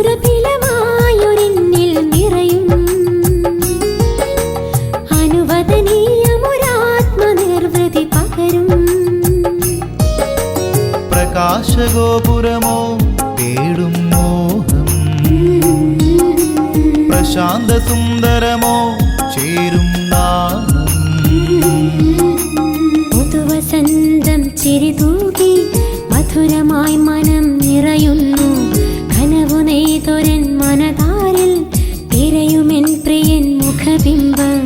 സുരഭിലമായൊരെന്നിൽ നിറയും അനുവദനീയമൊരാത്മനിർവൃതി പകരും. പ്രകാശഗോപുരമോ തേടും മോഹം, പ്രശാന്ത സുന്ദരമോ ചേരും നാണം. പുതുവസന്തം ചിരിതൂകി മധുരമായി മനം നിറയുന്നു. കനവു നെയ്തൊരൻ മനതാരിൽ തിരയുമെൻ പ്രിയൻ മുഖബിംബം.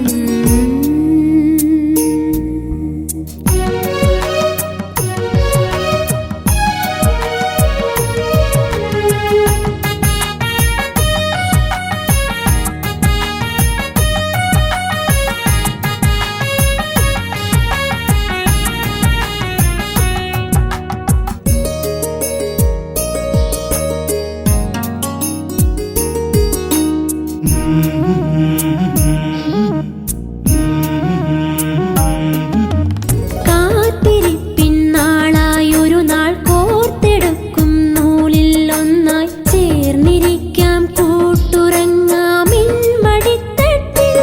കാത്തിരിപ്പിന്നാളായൊരു നാൾ കോർത്തെടുക്കും നൂലിൽ ഒന്നായി ചേർന്നിരിക്കാം കൂട്ടുറങ്ങാമിൻ മടിത്തട്ടിൽ.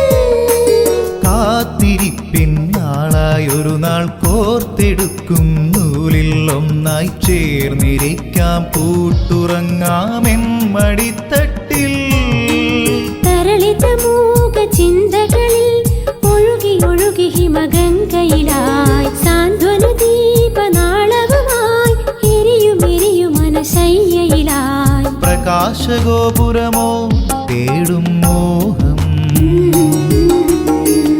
കാത്തിരിപ്പിന്നാളായൊരു നാൾ കോർത്തെടുക്കും നൂലിൽ ഒന്നായി ചേർന്നിരിക്കാം കൂട്ടുറങ്ങാമെൻ മടിത്തട്ടിൽ. തരളിതമൂക ചിന്തകളിൽ ഒഴുകി ഒഴുകി ഹിമഗംഗയിലായി സാന്ത്വന ദീപനാളവുമായി എരിയും മനശയ്യയിലായി. പ്രകാശഗോപുരമോ തേടും മോഹം,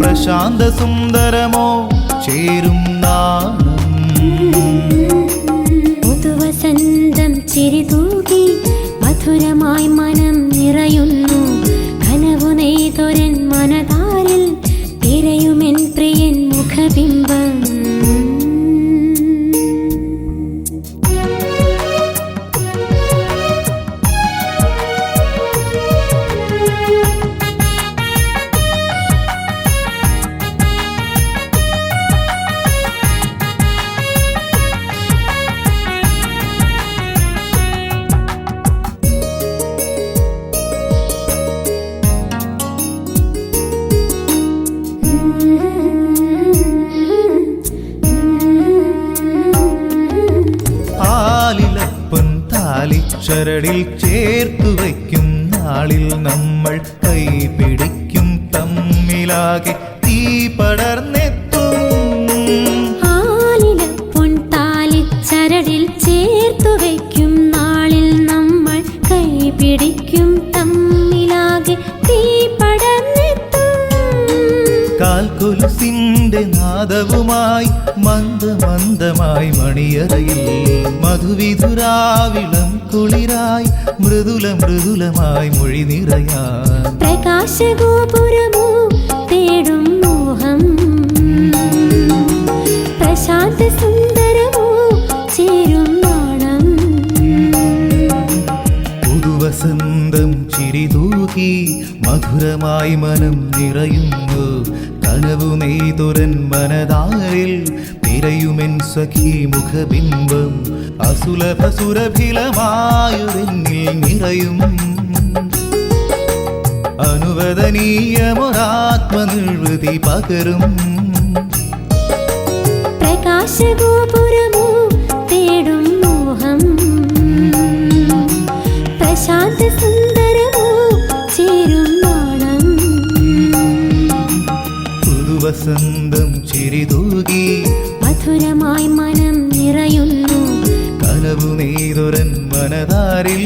പ്രശാന്ത സുന്ദരമോ ചേരും നാണം. പുതുവസന്തം ചിരിതൂകി മധുരമായി മനം നിറയുന്നു. കനവു നെയ്തൊരൻ മനതാരിൽ തിരയുമെൻ പ്രിയൻ മുഖബിംബം. ചരടിൽ ചേർത്തു വയ്ക്കും നാളിൽ നമ്മൾ കൈ പിടിക്കും തമ്മിലാകെ തീ പടർന്നെത്തും. ചരടിൽ ചേർത്തു വയ്ക്കും നാളിൽ നമ്മൾ കൈ പിടിക്കും തമ്മിലാകെ തീ പടർന്നെത്തും. കാൽക്കൊലുസിന്റെ നാദവുമായി മന്ദമന്ദമായി മണിയറയിൽ മധുവിധുരാവിളം കുളിരായി മൃദുലമായി മൊഴി നിറയാൻ. പ്രകാശഗോപുരമോ തേടും മോഹം, പ്രശാന്ത സുന്ദരമോ ചേരും നാണം. പുതുവസന്തം ചിരിതൂകി മധുരമായി മനം നിറയുന്നു. കനവു നെയ്തൊരൻ മനതാരിൽ തിരയുമെൻ സഖി മുഖബിംബം. അസുലഭ സുരഭിലമായൊരെന്നിൽ നിറയും അനുവദനീയമൊരാത്മനിർവൃതി പകരും. പ്രകാശഗോപുരമോ തേടും മോഹം, പ്രശാന്ത സുന്ദരമോ ചേരും നാണം. പുതുവസന്തം ചിരിതൂകി മധുരമായി മനം നിറയുന്നു. കനവു നെയ്തൊരൻ മനതാരിൽ